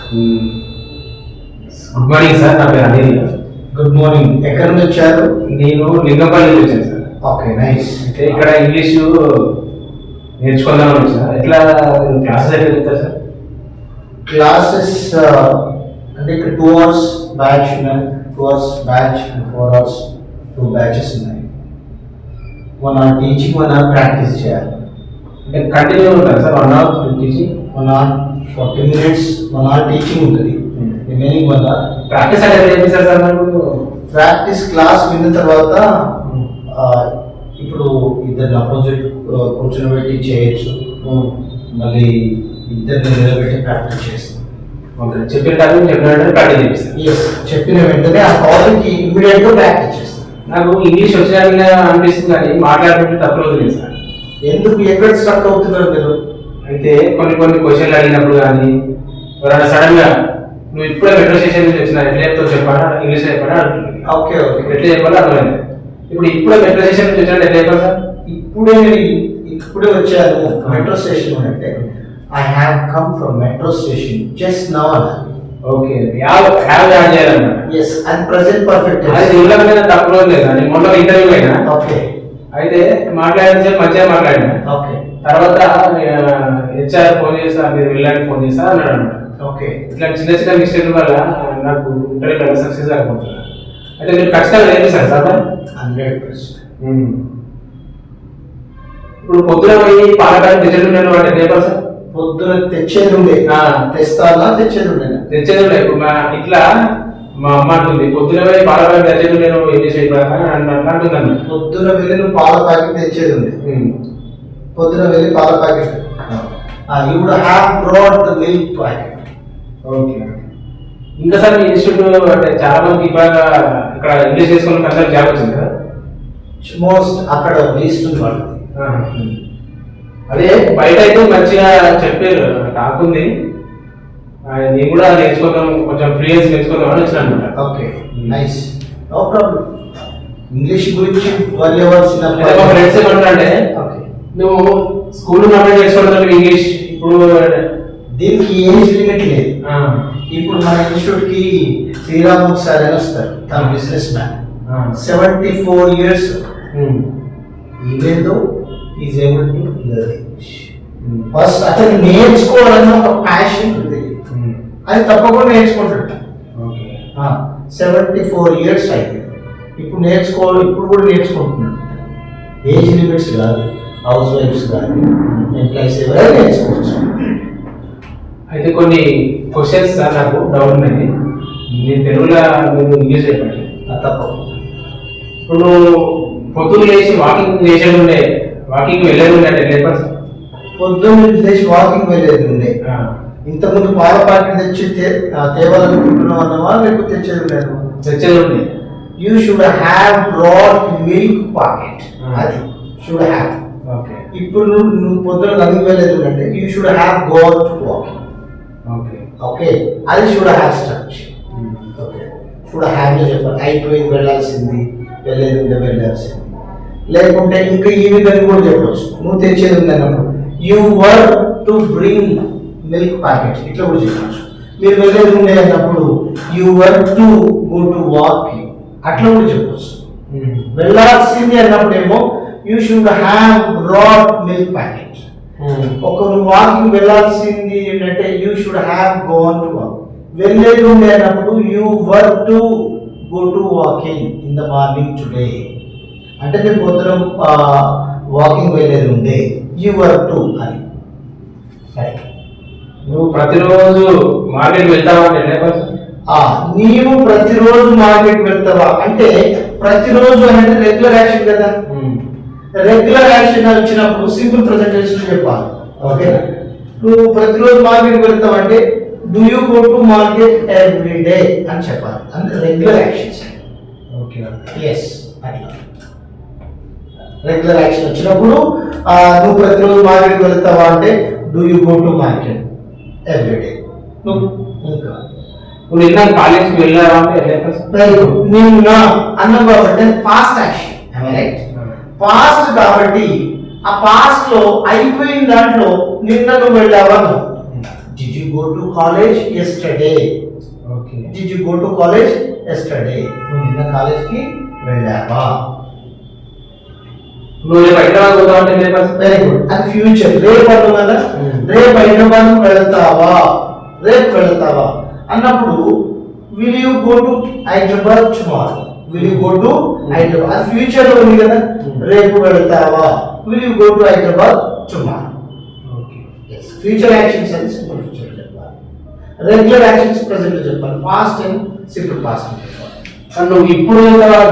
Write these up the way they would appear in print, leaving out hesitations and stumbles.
Good morning sir, నా పేరు Anil. Good morning. ఎక్కడి నుంచి వచ్చారు? నేను లింగంపల్లి నుంచి వచ్చాను సార్. Okay, nice. అయితే ఇక్కడ ఇంగ్లీషు నేర్చుకుందామని వచ్చా. ఎట్లా క్లాసెస్ ఎట్లా చెప్తారు సార్? క్లాసెస్ అంటే ఇక్కడ 2 hours బ్యాచ్ ఉన్నాయి. 2 hours batch and 4 hours 2 batches ఉన్నాయి. 1 hour టీచింగ్, 1 hour ప్రాక్టీస్ చేయాలి. అంటే కంటిన్యూ ఉంటారు sir? 1 hour teaching, 1 hour 40 minutes 1 hour teaching ఉంటుంది. రిమైనింగ్ 1 hour ప్రాక్టీస్ అంటే ఎట్లా చేపిస్తారు సార్ నాకు? ప్రాక్టీస్ క్లాస్ విన్న తర్వాత ఇప్పుడు ఇద్దరు అపోజిట్ కూర్చోబెట్టి చేయొచ్చు, మళ్ళీ ఇద్దరిని నిలబెట్టి ప్రాక్టీస్ చేస్తాం. ఓకే, చెప్పిన టైం చెప్పినట్టు ప్రాక్టీస్ చేపిస్తాను. ఎస్, చెప్పిన వెంటనే ఆ టాపిక్ ఇమ్మీడియట్గా ప్రాక్టీస్ చేస్తాం. నాకు ఇంగ్లీష్ వచ్చినట్టుగా అనిపిస్తుంది కానీ మాట్లాడుతుంటే తప్పులు లేదు సార్. ఎందుకు, ఎక్కడ స్టక్ అవుతున్నారు మీరు? అయితే కొన్ని క్వశ్చన్లు అడిగినప్పుడు కానీ ఎవరైనా సడన్ గా నువ్వు ఇప్పుడే మెట్రో స్టేషన్ నుంచి వచ్చినా ఎట్లా చెప్తావు చెప్పాలా, ఇంగ్లీష్ చెప్పాలా అంటుంది. ఓకే ఓకే, ఎట్లా చెప్పాలో అర్థమైంది. ఇప్పుడు ఇప్పుడే మెట్రో స్టేషన్ నుంచి వచ్చినట్టు ఎట్లా చెప్పాలి సార్? ఇప్పుడే వచ్చాను మెట్రో స్టేషన్ అంటే I have come from metro station just now అన్నారు. ఓకే, హ్యావ్ యాడ్ చేయాలన్నమాట. ఎస్, అది ప్రెసెంట్ పర్ఫెక్ట్. అది ఉల్లంఘన తప్పులో లేదా? నేను మొన్న ఇంటర్వ్యూ అయినా. ఓకే, అయితే మాట్లాడిన మంచిగా మాట్లాడినా. ఓకే, తర్వాత హెచ్ఆర్ ఫోన్ చేస్తా, మీరు వెళ్ళడానికి ఫోన్ చేస్తా అన్నాడు అనమాట. ఓకే, ఇట్లా చిన్న మిస్టేక్ వల్ల నాకు ఇంటర్వ్యూ సక్సెస్ అయిపోతుంది. అయితే మీరు ఖచ్చితంగా నేర్పిస్తారు సార్? 100%. ఇప్పుడు పొద్దున పోయి పాలకాయలు తెచ్చేది వాటి నేర్పాలి సార్? పొద్దున తెచ్చేది ఉండే, తెస్తానా తెచ్చేది ఉండే? తెచ్చేది ఉండే. ఇప్పుడు ఇట్లా మా అమ్మ అంటుంది పొద్దున పోయి పాలకాయలు తెచ్చేది నేను ఏం చేసే అట్లా అంటుంది అన్న. పొద్దున వెళ్ళి నువ్వు పాల ప్యాకెట్ తెచ్చేది ఉండే. పొద్దున వెళ్ళి పాల packet you would have brought the milk packet. Okay, ఇంకా సార్ మీ ఇన్స్టిట్యూట్ అంటే చాలా మంది ఇక్కడ ఇంగ్లీష్ చేసుకున్న కష్టం జాబ్ వచ్చింది కదా? మోస్ట్ అక్కడ వేస్ట్ ఉంది వాళ్ళది. అదే బయట అయితే మంచిగా చెప్పారు, టాక్ ఉంది. నేను కూడా నేర్చుకుందాం, కొంచెం ఫ్రీయన్స్ నేర్చుకుందాం అని వచ్చిన అనమాట. Okay, nice, no problem. English గురించి వరి అవ్వాల్సిన మా ఫ్రెండ్స్ ఏమంటారంటే నువ్వు స్కూల్ ఉన్నప్పుడు నేర్చుకుంటావు ఇంగ్లీష్, ఇప్పుడు దీనికి ఏజ్ లిమిట్ లేదు. ఇప్పుడు మన ఇన్స్టిట్యూట్ కి శ్రీరాముక్ సార్ అని వస్తారు, తన business man, 74 years. Even though is able to learn English. First అతను నేర్చుకోవాలన్న ఒక ప్యాషన్ ఉంది, అది తప్పకుండా నేర్చుకుంటాడు. 74 years అయింది, ఇప్పుడు నేర్చుకోవాలి, ఇప్పుడు కూడా నేర్చుకుంటున్నాడు. ఏజ్ లిమిట్స్ కాదు, హౌస్ వైఫ్స్ కానీ ఎంప్లాయీస్ ఎవరైనా నేర్చుకోవచ్చు. అయితే కొన్ని క్వశ్చన్స్ సార్ నాకు డౌట్ ఉన్నాయి, నేను తెలుగులో మీరు ఇంగ్లీష్ చెప్పండి. తప్పకుండా. ఇప్పుడు పొద్దున్న లేచి వాకింగ్ చేసేది ఉండే, వాకింగ్ వెళ్ళేది ఉండే అంటే లేకపోతే పొద్దున్న లేచి వాకింగ్ వెళ్ళేది ఉండే. ఇంతకుముందు పాల ప్యాకెట్ తెచ్చి తేవాలనుకుంటున్నావు అన్నవా, లేకపోతే తెచ్చేది లేదు? తెచ్చేది ఉండే. You should have brought milk packet, అది షుడ్ హ్యావ్. ఓకే, ఇప్పుడు నువ్వు పొద్దున రన్నింగ్ వెళ్ళేది ఉందంటే you should have got walking. Okay okay, అది should have structure. Okay, should have చెప్పాలి, అయిపోయింది వెళ్ళాల్సింది, వెళ్ళేది ఉంటే వెళ్ళాల్సింది. లేకుంటే ఇంకా ఈ విధంగా కూడా చెప్పవచ్చు, నువ్వు తెచ్చేది ఉంది అన్నప్పుడు you were to bring milk packet, ఇట్లా కూడా చెప్పవచ్చు. మీరు వెళ్ళేది ఉండే అన్నప్పుడు you were to go to walking, అట్లా కూడా చెప్పవచ్చు. వెళ్ళాల్సింది అన్నప్పుడేమో you should have brought milk packet. ఒకరు వాకింగ్ వెళ్ళాల్సింది ఏంటంటే you should have gone to walk. వెళ్ళేది ఉండే అన్నప్పుడు you were to go to walking in the morning today, అంటే మీరు పొద్దున వాకింగ్ వెళ్ళేది ఉండే యూ వర్ టు అని. నువ్వు ప్రతిరోజు మార్కెట్ వెళ్తావా అంటే నీవు ప్రతిరోజు మార్కెట్ వెళ్తావా అంటే ప్రతిరోజు అంటే రెగ్యులర్ యాక్షన్ కదా. రెగ్యులర్ యాక్షన్ వచ్చినప్పుడు సింపుల్ ప్రెజెంటేషన్ చెప్పాలి. ఓకే, నువ్వు ప్రతిరోజు మార్కెట్ వెళ్తావు అంటే do you go to market every day అని చెప్పాలి, అంటే రెగ్యులర్ యాక్షన్స్. ఓకే, ఎస్, అట్లా రెగ్యులర్ యాక్షన్ వచ్చినప్పుడు నువ్వు ప్రతిరోజు మార్కెట్కి వెళ్తావా అంటే do you go to market every day. ఇంకా నువ్వు నిన్న కాలేజ్కి వెళ్ళావా అంటే నిన్న అన్నం కాబట్టి పాస్ట్ యాక్షన్, రైట్? పాస్ట్ కాబట్టి ఆ పాస్ట్ లో అయిపోయిన దాంట్లో నిన్న నువ్వు వెళ్ళావా, Did you go to college yesterday? Okay. Did you go to college yesterday? నువ్వు నిన్న కాలేజ్కి వెళ్ళావా? నువ్వు రేపు హైదరాబాద్ పోతావు అంటే రేపు వెరీ గుడ్. అది ఫ్యూచర్. రేపు అన్నావు కదా, రేపు హైదరాబాద్ వెళ్తావా, రేపు వెళ్తావా అన్నప్పుడు will you go to Hyderabad tomorrow, will you go to Hyderabad. అది ఫ్యూచర్ లో ఉంది కదా, రేపు వెళ్తావా, will you go to Hyderabad tomorrow. Future actions అని సింపుల్ ఫ్యూచర్ చెప్పాలి, రెగ్యులర్ యాక్షన్స్ ప్రెసెంట్ చెప్పాలి, పాస్ట్ అండ్ సింపుల్ పాస్ట్ అని చెప్పాలి. నువ్వు ఇప్పుడు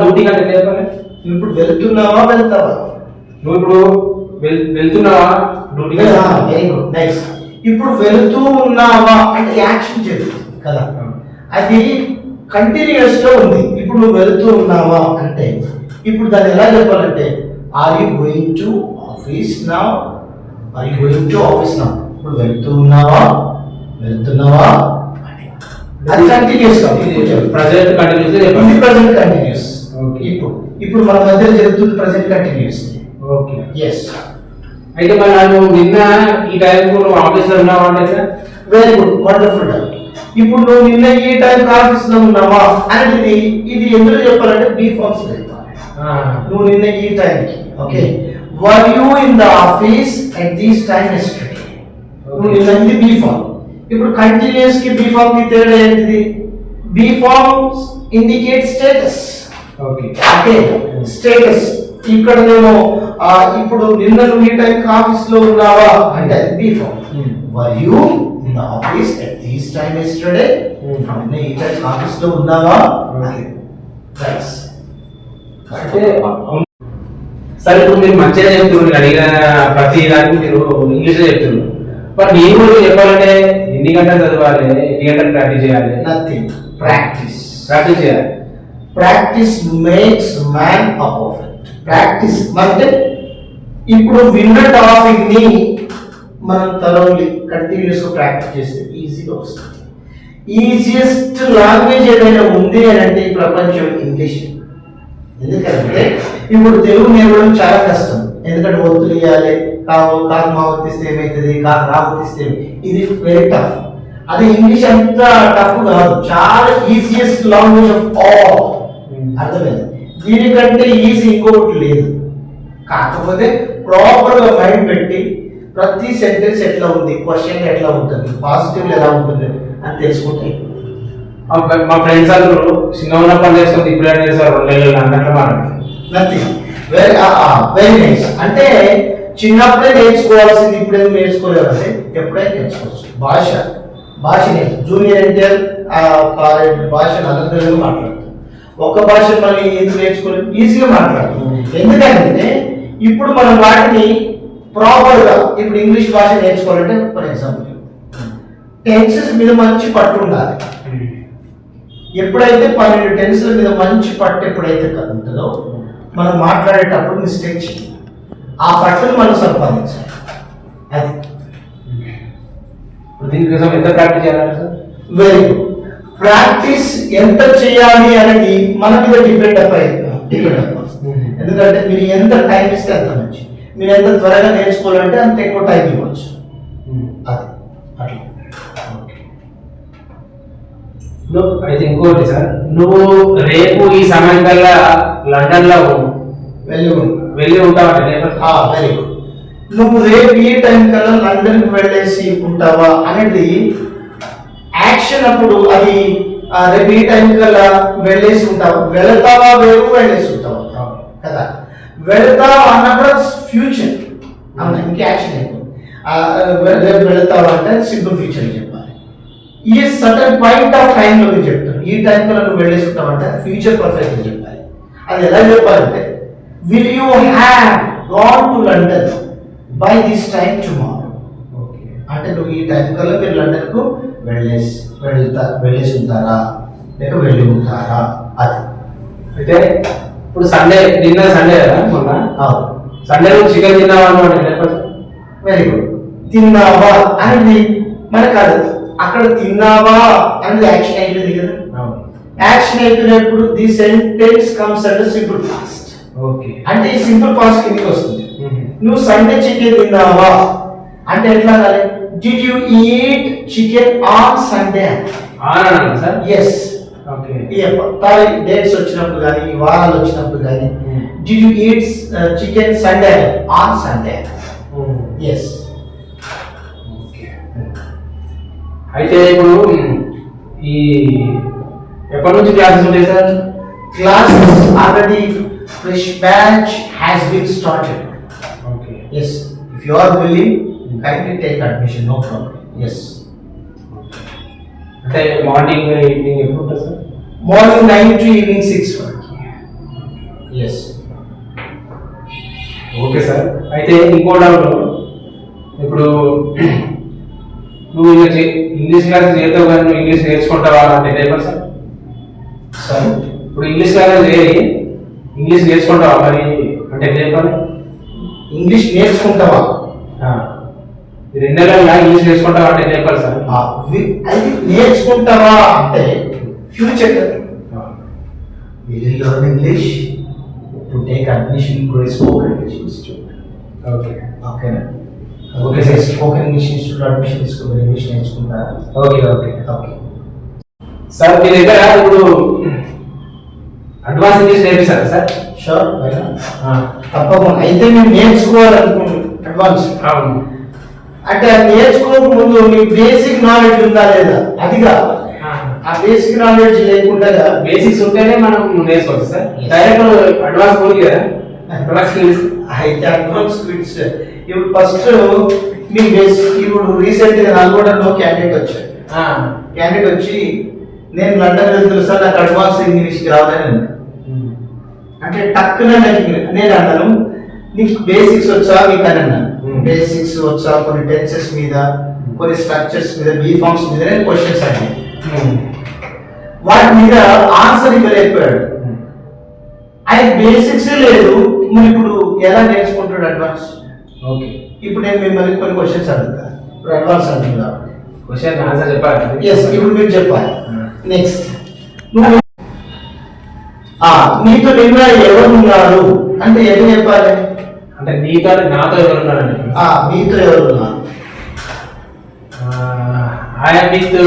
డ్యూటీ కంటే చెప్పాలి. ఇప్పుడు వెళ్తున్నావా వెళ్తావా? నువ్వు ఇప్పుడు వెళ్తున్నావా డ్యూటీ? Very good, nice. ఇప్పుడు వెళుతూ ఉన్నావా అంటే యాక్షన్ జరుగుతుంది కదా, అది కంటిన్యూస్ లో ఉంది. ఇప్పుడు నువ్వు వెళుతూ ఉన్నావా అంటే ఇప్పుడు దాన్ని ఎలా చెప్పాలంటే are you going to office now, are you going to office now. ఇప్పుడు వెళుతూ ఉన్నావా, వెళ్తున్నావా, అది కంటిన్యూస్ ప్రెజెంట్ కంటిన్యూస్ ఇది ప్రెజెంట్ కంటిన్యూస్. ఇప్పుడు మన మధ్య జరుగుతుంది ప్రెజెంట్ కంటిన్యూస్. Okay, yes. అయితే మరి నువ్వు నిన్న ఈ టైంకు నువ్వు ఆఫీస్లో ఉన్నావా అంటే వెరీ గుడ్, వండర్ఫుల్. ఇప్పుడు నువ్వు నిన్న ఈ టైం ఆఫీస్ లో ఉన్నావా అనేది ఇది ఎందుకు చెప్పాలంటే బీ ఫార్మ్స్ చెప్పాలి. నువ్వు నిన్న ఈ టైంకి, okay, were you in the office at this time yesterday. నువ్వు నిన్న ఇది బీ ఫార్మ్. ఇప్పుడు కంటిన్యూస్ కి బీ ఫార్మ్ కి తేడా ఏంటిది? Be form indicate status. Okay, okay, status. ఇక్కడ నేను ఇప్పుడు నిన్న నువ్వు ఈ టైం ఆఫీస్ లో ఉన్నావా అంటే అది be form. Were you in the office at this time yesterday. నిన్న ఈ టైం ఆఫీస్ లో ఉన్నావా? రైట్. అంటే సరే, ఇప్పుడు మీరు మంచిగా చెప్తున్నారు, నేను అడిగిన ప్రతి దానికి మీరు ఇంగ్లీష్లో చెప్తున్నారు. బట్ నేను కూడా చెప్పాలంటే ఎన్ని గంటలు చదవాలి, ఎన్ని గంటలు ప్రాక్టీస్ చేయాలి? Nothing, practice. ప్రాక్టీస్ చేయాలి. Practice makes man a perfect. Practice అంటే ఇప్పుడు విన్న టాపిక్ ని మనం థరోలీ కంటిన్యూస్ గా ప్రాక్టీస్ చేస్తే ఈజీగా వస్తుంది. ఈజియెస్ట్ లాంగ్వేజ్ ఏదైనా ఉంది అని అంటే ఈ ప్రపంచం ఇంగ్లీష్. ఎందుకంటే ఇప్పుడు తెలుగు నేర్వడం చాలా కష్టం. ఎందుకంటే ఒత్తులు ఇవ్వాలి, కాకు మావతిస్తే ఏమవుతుంది, కాకు రావతిస్తే ఇది వెరీ టఫ్. అది ఇంగ్లీష్ అంత టఫ్ కాదు, చాలా ఈజియెస్ట్ లాంగ్వేజ్ ఆఫ్ ఆల్. అర్థమైంది? దీనికంటే ఈజీ ఇంకొకటి లేదు. కాకపోతే ప్రాపర్ గా మైండ్ పెట్టి ప్రతి సెంటెన్స్ ఎట్లా ఉంది, క్వశ్చన్ ఎట్లా ఉంటుంది, పాజిటివ్ ఎలా ఉంటుంది అని తెలుసుకుంటే. మా ఫ్రెండ్స్ అందరూ చిన్న పని చేసుకుంది ఇప్పుడు ఏం చేస్తారు, 2 నెలలు అన్నట్లు మాట్లాడుతుంది. Nothing, very nice. అంటే చిన్నప్పుడే నేర్చుకోవాల్సింది ఇప్పుడేం నేర్చుకోలేదు అంటే ఎప్పుడైనా నేర్చుకోవచ్చు. భాష నేర్చు. జూనియర్ ఎన్టీఆర్ కాలేజ్ భాష నలుగురు మాట్లాడుతుంది. ఒక భాష మనం ఎందుకు నేర్చుకోలేదు, ఈజీగా మాట్లాడుతుంది. ఎందుకంటే ఇప్పుడు మనం వాటిని ప్రాపర్ గా ఇప్పుడు ఇంగ్లీష్ భాష నేర్చుకోవాలంటే ఫర్ ఎగ్జాంపుల్ టెన్సెస్ మీద మంచి పట్టు ఉండాలి. ఎప్పుడైతే 12 టెన్స్ల మీద మంచి పట్టు ఎప్పుడైతే ఉంటుందో మనం మాట్లాడేటప్పుడు మిస్టేక్ చేయాలి. ఆ పట్టును మనం సంపాదించాలి. అది దీనికోసం ఎంత ప్రాక్టీస్ చేయాలి సార్? Very good. ప్రాక్టీస్ ఎంత చేయాలి అనేది మన మీద డిపెండ్ అయ్యి. ఎందుకంటే మీరు ఎంత టైం ఇస్తే అంత మంచి. మీరు ఎంత త్వరగా నేర్చుకోవాలంటే అంత ఎక్కువ టైం ఇవ్వచ్చు. అది అట్లా. అయితే ఇంకోటి సార్, నువ్వు రేపు ఈ సమయం కల్లా లండన్ లో వెళ్ళి ఉంటావంటే వెరీ గుడ్. నువ్వు రేపు ఈ టైం కల్లా లండన్ కి వెళ్ళేసి ఉంటావా అనేది యాక్షన్. అప్పుడు అది రేపు ఈ టైం కల్లా వెళ్ళేసి ఉంటావా, వెళతావా వేరు, వెళ్ళేసి ఉంటావా కదా. వెళతావా అన్నప్పుడు ఫ్యూచర్ అవునా, ఇంక యాక్షన్ అయిపోయింది. రేపు వెళతావా అంటే సింపుల్ ఫ్యూచర్ చెప్పాలి. ఈ సర్టన్ పాయింట్ ఆఫ్ టైం లో చెప్తాను, ఈ టైం కల్లా నువ్వు వెళ్ళేసి ఉంటావంటే ఫ్యూచర్ పర్ఫెక్ట్ చెప్పాలి. అది ఎలా చెప్పాలంటే will you have gone to London by this time tomorrow. అంటే నువ్వు ఈ టైం కల్లా మీరు లండన్ కు వెళ్ళేసి ఉంటారా లేక వెళ్ళి ఉంటారా. అది అయితే ఇప్పుడు సండే, నిన్న సండే కదా, మొన్న సండే నువ్వు చికెన్ తిన్నావా అనమాట. Very good. తిన్నావా అనేది మనకు కాదు, అక్కడ తిన్నావా అనేది యాక్షన్ అయిపోయింది కదా. యాక్షన్ అయిపోయినప్పుడు the sentence comes under simple past. Okay, అంటే ఈ సింపుల్ పాస్ట్ కిందకి వస్తుంది. నువ్వు సండే చికెన్ తిన్నావా అంటే ఎట్లా కాదు, Did you eat chicken on Sunday? అన్నాను సార్. Yes. ఓకే. డేట్స్ వచ్చినప్పుడు కానీ వారాలు వచ్చినప్పుడు కానీ did you eat chicken Sunday on Sunday? Yes. Okay. అయితే ఇప్పుడు ఈ ఎప్పటి నుంచి క్లాసెస్ ఉంటాయి sir? Classes already fresh batch has been started. Okay. Yes. If you are willing, kindly take admission. No problem. Yes. అంటే మార్నింగ్ ఈవినింగ్ ఎప్పుడు ఉంటుంది sir? Morning 9 to evening 6 వరకు. Yes. Okay sir. అయితే ఇంకో డౌట్, ఇప్పుడు నువ్వు English classes చేస్తావు కానీ నువ్వు ఇంగ్లీష్ నేర్చుకుంటావా అంటే చెప్పాలి సార్. Sorry. ఇప్పుడు ఇంగ్లీష్ క్లాసెస్ చేరి ఇంగ్లీష్ నేర్చుకుంటావా మరి అంటే చెప్పాలి. ఇంగ్లీష్ నేర్చుకుంటావా? ఈ 2 నెలల్లో ఇంగ్లీష్ నేర్చుకుంటావా అంటే చెప్పాలి సార్. అది నేర్చుకుంటావా అంటే future. Will you learn English to take admission to a spoken English institute? Okay. Okay. Okay, sir. Spoken English institute admission తీసుకుని ఇంగ్లీష్ నేర్చుకుంటారా? ఓకే. ఓకే. ఓకే. సార్ మీ దగ్గర ఇప్పుడు అడ్వాన్స్ ఇంగ్లీష్ నేర్పిస్తారా సార్? షూర్. తప్పకుండా. అయితే మీరు నేర్చుకోవాలనుకుంటున్నాను అడ్వాన్స్. అవును. అంటే అది నేర్చుకోక ముందు మీకు బేసిక్ నాలెడ్జ్ ఉందా లేదా అది కావాలి. ఆ బేసిక్ నాలెడ్జ్ లేకుండా బేసిక్స్ ఉంటేనే మనం నేర్చుకోవచ్చు సార్. డైరెక్ట్ అడ్వాన్స్ పోయి కదా అడ్వాన్స్ అయితే అడ్వాన్స్ క్విట్స్. ఇప్పుడు ఫస్ట్ మీ బేసిక్ ఇప్పుడు రీసెంట్ గా నల్గొండలో క్యాండిడేట్ వచ్చాడు. క్యాండిడేట్ వచ్చి నేను లండన్ వెళ్తున్నా సార్ నాకు అడ్వాన్స్ ఇంగ్లీష్ రావాలని అన్నాడు. అంటే టక్కున నేను అన్నాను నీకు బేసిక్స్ వచ్చా మీకు అని అన్నాను. బేసిక్స్ వచ్చా, కొన్ని టెన్సెస్ మీద, కొన్ని స్ట్రక్చర్స్ మీద, బీ ఫార్మ్స్ మీద నేను క్వశ్చన్స్ అడిగాను. వాటి మీద ఆన్సర్ ఇవ్వలేకపోయాడు. ఆయన బేసిక్స్ లేదు, మరి ఇప్పుడు ఎలా నేర్చుకుంటాడు అడ్వాన్స్? ఓకే. ఇప్పుడు నేను మిమ్మల్ని కొన్ని క్వశ్చన్స్ అడుగుతాను. ఇప్పుడు అడ్వాన్స్ అడుగుతుంది కాబట్టి క్వశ్చన్ ఆన్సర్ చెప్పాలి. ఎస్, ఇప్పుడు మీరు చెప్పాలి. నెక్స్ట్ నీతో నిన్న ఎవరు ఉన్నారు అంటే ఎన్ని చెప్పాలి? అంటే నీతో నాతో ఎవరు ఉన్నారండి? మీతో ఎవరు ఉన్నారు? I'm with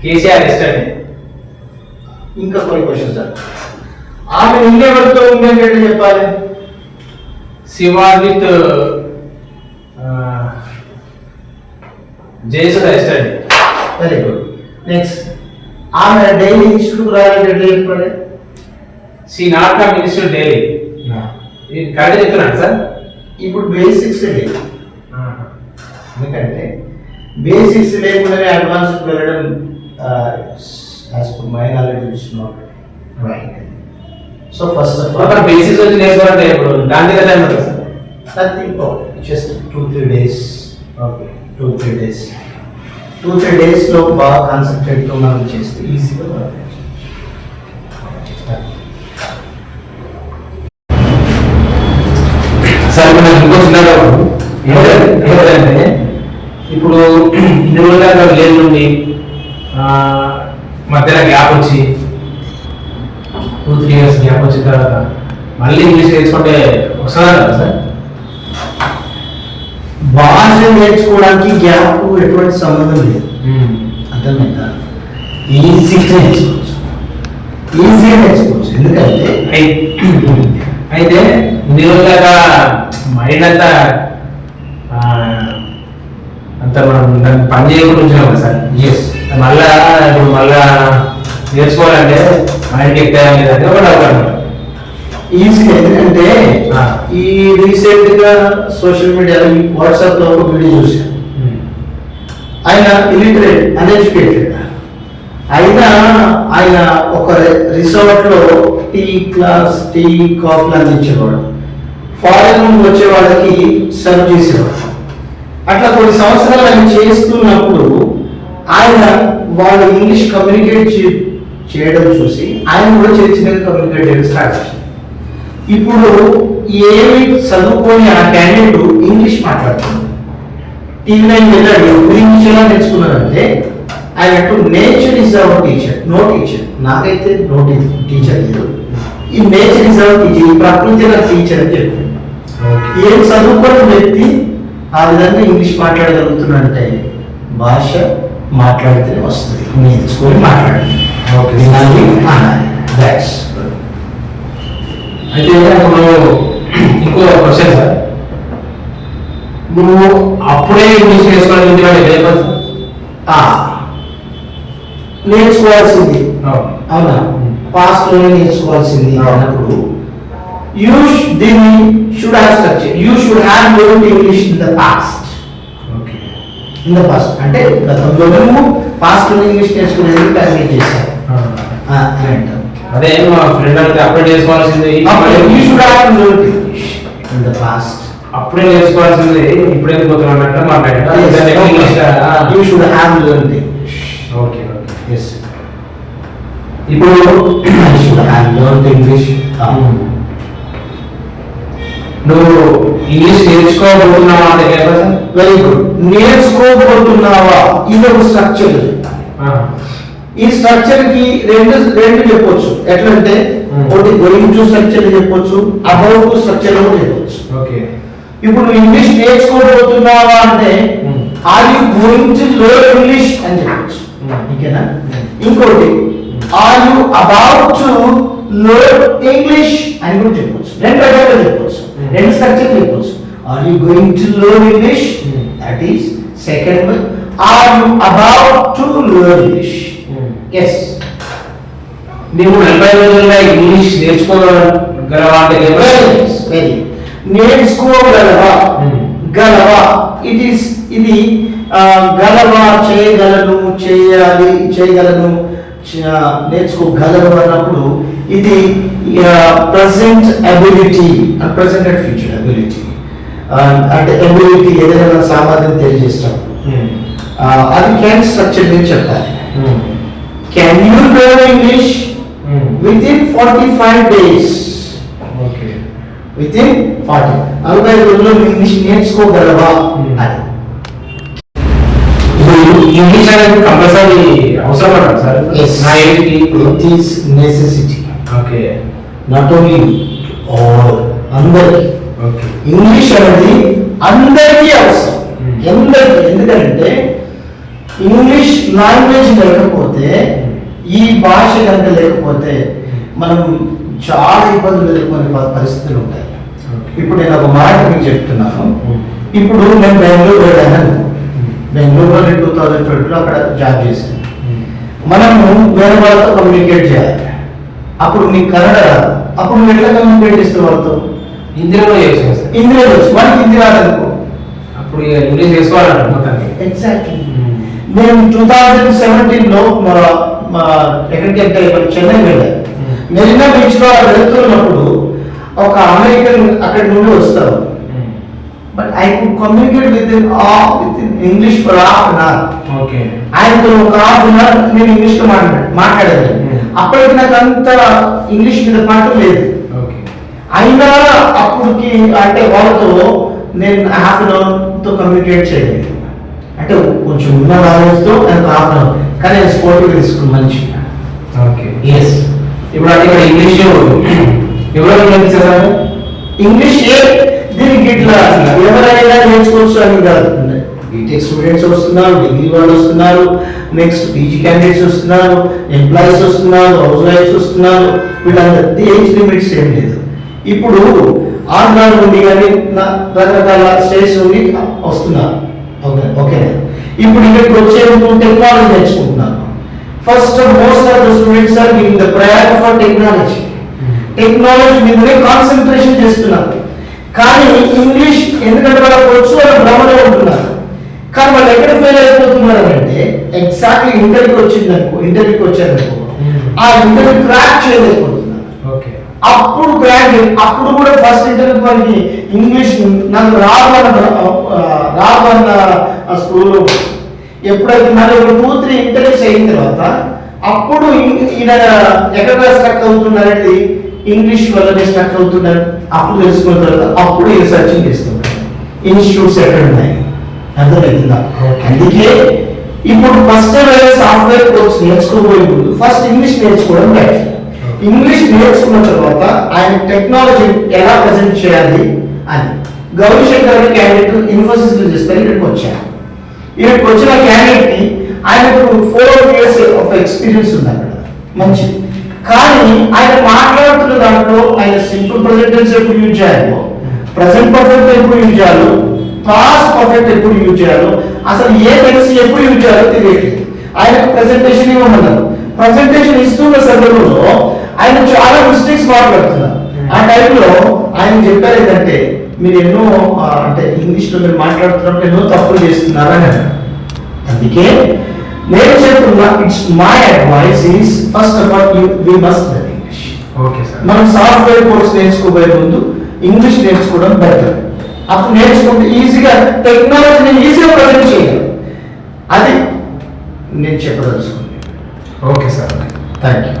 KCR yesterday. ఇంకా కొన్ని క్వశ్చన్స్ సార్. ఆమె నిన్నెవరితో ఉందంటే చెప్పాలి? Shiva with Jayasudha yesterday. Very good. Next ఆమె డైలీ ఇన్స్టిట్యూట్ రావాలంటే చెప్పాలి? She not come institute daily. Correct చెప్తున్నాను సార్. ఇప్పుడు బేసిక్స్ లేదు, ఎందుకంటే బేసిక్స్ లేకుండానే అడ్వాన్స్ వెళ్ళడం as per my knowledge is not right. So first of all basics వచ్చి నేర్చుకోవాలంటే ఇప్పుడు దాని దగ్గర టైం ఉంటుంది sir. Nothing, just 2-3 days. Okay. 2-3 days. 2-3 days లో బాగా కాన్సన్ట్రేట్ తో మనం చేస్తే ఈజీగా సార్ నాకు ఇంకో చిన్న డౌట్ ఏంటంటే ఇప్పుడు ఇన్ని రోజుల లేదు నుండి మధ్యలో గ్యాప్ వచ్చి 2-3 years గ్యాప్ వచ్చిన తర్వాత మళ్ళీ ఇంగ్లీష్ నేర్చుకుంటే వస్తుందా కదా సార్? భాష నేర్చుకోవడానికి గ్యాప్ ఎటువంటి సంబంధం లేదు. అర్థమైందా? ఈజీగా నేర్చుకోవచ్చు, ఈజీగా నేర్చుకోవచ్చు. ఎందుకంటే అయితే ఇన్ని రోజులుగా మైండ్ అంతా అంత మనం దాన్ని పని చేయకుండా ఉంచినాం కదా సార్. ఎస్, మళ్ళా ఇప్పుడు మళ్ళా నేర్చుకోవాలంటే మైండ్కి ఎక్కాలి లేదంటే ఒక డౌట్ అనమాట. ఈజీగా. ఎందుకంటే ఈ రీసెంట్ గా సోషల్ మీడియాలో వాట్సాప్ లో ఒక వీడియో చూసాను. ఆయన ఇలిటరేట్, అన్ఎడ్యుకేటెడ్ అయినా ఆయన ఒక రిసార్ట్ లో టీ క్లాస్, టీ కాఫీలు అందించేవాడు. ఫారెన్ నుండి వచ్చే వాళ్ళకి సర్వ్ చేసేవాడు. అట్లా కొన్ని సంవత్సరాలు ఆయన చేస్తున్నప్పుడు ఆయన వాళ్ళు ఇంగ్లీష్ కమ్యూనికేట్ చేయడం చూసి ఆయన కూడా చిన్న చిన్నగా కమ్యూనికేట్ చేయడం స్టార్ట్ చేశారు. ఇప్పుడు ఏమి చదువుకొని ఆ క్యాండిడేట్ ఇంగ్లీష్ మాట్లాడుతున్నాడు. టీవీ 9 వెళ్ళాడు. ఇంగ్లీష్ ఎలా నేర్చుకున్నారంటే ఆయన nature is our teacher, no teacher. నాకైతే నో టీచర్ లేదు, ఈ నేచర్ ఇస్ అవర్ టీచర్, ఈ ప్రకృతి టీచర్ అని చెప్పాడు. ఏం చదువుకున్న వ్యక్తి ఆ విధంగా ఇంగ్లీష్ మాట్లాడగలుగుతున్నంటే భాష మాట్లాడితేనే వస్తుంది, నేర్చుకొని మాట్లాడాలి. ఓకే. వినాలి, అనాలి. దాట్స్ అయితే ఇప్పుడు ఇంకో క్వశ్చన్ సార్, నువ్వు అప్పుడే ఇంగ్లీష్ నేర్చుకోవాలని లేకపోతే నేర్చుకోవాల్సింది అవునా, పాస్ట్ లోనే నేర్చుకోవాల్సింది అన్నప్పుడు దీన్ని should have structure. You should have learned English in the past. Okay. In the past అంటే గతంలో నువ్వు పాస్ట్ లో ఇంగ్లీష్ నేర్చుకునేది ప్రాక్టీస్ చేశావు అని అంటారు. అదే మా ఫ్రెండ్ అంటే అప్పుడే నేర్చుకోవాల్సింది, you should have learned English in the past. అప్పుడే నేర్చుకోవాల్సింది ఇప్పుడు ఎందుకు పోతున్నావు అన్నట్టు మాట్లాడారు. You should have learned English. Okay. Yes. ఇప్పుడు I should have learned English. నువ్వు ఇంగ్లీష్ నేర్చుకోబోతున్నావా అంటే వెరీ గుడ్. నేర్చుకోబోతున్నావా ఇది ఒక స్ట్రక్చర్. ఈ స్ట్రక్చర్ కి రెండు చెప్పొచ్చు. ఎట్లంటే ఒకటి గోయింగ్ టు స్ట్రక్చర్ చెప్పొచ్చు, అబౌట్ టు స్ట్రక్చర్ కూడా చెప్పొచ్చు. ఓకే. ఇప్పుడు నువ్వు ఇంగ్లీష్ నేర్చుకోబోతున్నావా అంటే are you going to learn English అని చెప్పొచ్చు. ఓకేనా? ఇంకోటి are you about to learn English అని కూడా చెప్పొచ్చు. రెండు రకాలుగా చెప్పొచ్చు, రెండు స్ట్రక్చర్ చెప్పొచ్చు. Are you going to learn English, that is second one. Are you about to learn English. Yes. నీవు 40 రోజుల్లో ఇంగ్లీష్ నేర్చుకోగలవా అంటే వెరీ నేర్చుకోగలవా, గలవా ఇది గలవా, చేయగలను, చేయాలి, చేయగలను, నేర్చుకోగలరు అన్నప్పుడు ఇది present ability and present and future ability. అంటే అబిలిటీ ఏదైనా సామర్థ్యం తెలియజేసినప్పుడు అది క్యాన్ స్ట్రక్చర్ మీద చెప్పాలి. Can you learn English within 45 days? Okay. Within 45 రోజుల్లో ఇంగ్లీష్ నేర్చుకోగలవా అని. ఇంగ్లీష్ అనేది కంపల్సరీ అవసరం అంటారు సార్? నా ఏజ్కి it is necessity. Okay. Not only all, అందరికి. ఓకే. ఇంగ్లీష్ అనేది అందరికీ అవసరం, అందరికీ. ఎందుకంటే ఇంగ్లీష్ లాంగ్వేజ్ లేకపోతే, ఈ భాష కనుక లేకపోతే మనం చాలా ఇబ్బందులు ఎదుర్కొనే పరిస్థితులు ఉంటాయి. ఇప్పుడు నేను ఒక మాట మీకు చెప్తున్నాను. ఇప్పుడు నేను బెంగళూరు వెళ్ళాను. బెంగళూరులో నేను 2020లో అక్కడ జాబ్ చేశాను. మనము వేరే వాళ్ళతో కమ్యూనికేట్ చేయాలి. అప్పుడు నీకు కన్నడ రాదు, అప్పుడు నువ్వు ఎట్లా కమ్యూనికేట్ చేస్తావు వాళ్ళతో? హిందీలో చేస్తాను సార్. హిందీలో చేస్తావు, వాళ్ళకి హిందీ రాదనుకో, అప్పుడు ఇంగ్లీష్ చేసుకోవాలంట మొత్తానికి. ఎగ్జాక్ట్లీ. నేను 2017లో ఎక్కడికి అంటే చెన్నై వెళ్ళాను. మెరీనా బీచ్ లో వెళ్తున్నప్పుడు ఒక అమెరికన్ అక్కడి నుండి వస్తారు. But I could communicate with in English for half an hour. Okay. ఆయనతో ఒక హాఫ్ అన్ అవర్ నేను ఇంగ్లీష్ లో మాట్లాడేది. అప్పటికి నాకు అంత ఇంగ్లీష్ మీద పాటు లేదు. ఓకే. అయినా అప్పటికి అంటే వాళ్ళతో నేను హాఫ్ అన్ అవర్ తో కమ్యూనికేట్ చేయలేదు. అంటే కొంచెం ఉన్న నాలెడ్జ్తో నాకు హాఫ్ అన్ అవర్, కానీ నేను స్పోర్ట్గా తీసుకున్నాను మంచిగా. ఓకే. ఎస్. ఇప్పుడు అంటే ఇక్కడ ఇంగ్లీష్ ఎవరు నేర్పిస్తారు? ఇంగ్లీష్ దీనికి ఇట్లా ఎవరైనా నేర్చుకోవచ్చు అని కాదు. బీటెక్ స్టూడెంట్స్ వస్తున్నారు, డిగ్రీ వాళ్ళు వస్తున్నారు, నెక్స్ట్ పీజీ క్యాండిడేట్స్ వస్తున్నారు, ఎంప్లాయీస్ వస్తున్నారు, హౌస్ వైఫ్స్ వస్తున్నారు. వీళ్ళందరి ఏజ్ లిమిట్స్ ఏం లేదు. ఇప్పుడు ఆంధ్ర నుండి కానీ రకరకాల స్టేట్స్ నుండి వస్తున్నారు. ఓకే. ఇప్పుడు ఇక్కడికి వచ్చే టెక్నాలజీ నేర్చుకుంటున్నారు. First most of the students are giving the priority for technology. Technology మీదనే కాన్సన్ట్రేషన్ చేస్తున్నారు. కానీ ఇంగ్లీష్ ఎందుకంటే వాళ్ళకి వచ్చు, వాళ్ళు భ్రమలో ఉంటున్నారు. కానీ వాళ్ళు ఎక్కడ ఫెయిల్ అయిపోతున్నారు అంటే ఎగ్జాక్ట్లీ ఇంటర్వ్యూకి వచ్చారనుకో, ఆ ఇంటర్వ్యూ క్రాక్ చేయలేకపోతున్నారు. అప్పుడు కూడా ఫస్ట్ ఇంటర్వ్యూ మనకి ఇంగ్లీష్ నాకు రాబన్న స్కూల్లో ఎప్పుడైతే మళ్ళీ 2-3 ఇంటర్వ్యూస్ అయిన తర్వాత అప్పుడు ఈయన ఎక్కడ స్ట్రక్ అవుతున్నారనేది ఇంగ్లీష్ వల్లనే స్ట్రక్ అవుతున్నారు. అప్పుడు తెలుసుకున్న తర్వాత అప్పుడు ఈయన సర్చింగ్ చేస్తున్నారు ఇన్స్టిట్యూట్స్ ఎక్కడ ఉన్నాయి. అర్థమవుతుందా? అందుకే ఇప్పుడు ఫస్ట్ సాఫ్ట్వేర్ కోర్స్ నేర్చుకోబోయే ముందు ఫస్ట్ ఇంగ్లీష్ నేర్చుకోవడం బెటర్. ఇంగ్లీష్ నేర్చుకున్న తర్వాత ఆయన టెక్నాలజీ ఎలా ప్రజెంట్ చేయాలి అని గౌరీశంకర్ అనే క్యాండిడేట్ ఇన్ఫోసిస్ లో చేస్తారు, ఇక్కడికి వచ్చాను. ఇక్కడికి వచ్చిన క్యాండిడేట్ కి ఆయనకు 4 years ఆఫ్ ఎక్స్పీరియన్స్ ఉంది అక్కడ, మంచిది. కానీ ఆయన మాట్లాడుతున్న దాంట్లో ఆయన సింపుల్ ప్రెజెంట్ టెన్స్ ఎప్పుడు యూజ్ చేయాలో, ప్రెజెంట్ పర్ఫెక్ట్ ఎప్పుడు యూజ్ చేయాలో, పాస్ట్ పర్ఫెక్ట్ ఎప్పుడు యూజ్ చేయాలో, అసలు ఏ టెన్స్ ఎప్పుడు యూజ్ చేయాలో తెలియట్లేదు. ఆయనకు ప్రెజెంటేషన్ ఇవ్వమన్నారు. ప్రెజెంటేషన్ ఇస్తున్న సందర్భంలో ఆయన చాలా మిస్టేక్స్ మాట్లాడుతున్నారు. ఆ టైంలో ఆయన చెప్పారు ఏంటంటే, మీరు ఎన్నో అంటే ఇంగ్లీష్లో మీరు మాట్లాడుతున్నప్పుడు ఎన్నో తప్పులు చేస్తున్నారు అని అన్నారు. అందుకే నేను చెప్తున్నా, it's my advice is first of all we must learn English. Okay sir. మనం సాఫ్ట్వేర్ కోర్స్ నేర్చుకోబోయే ముందు ఇంగ్లీష్ నేర్చుకోవడం బెటర్. అప్పుడు నేర్చుకుంటే ఈజీగా టెక్నాలజీని ఈజీగా ప్రజెంట్ చేయగలం. అది నేను చెప్పదలుచుకున్నాను. Okay sir. Thank you.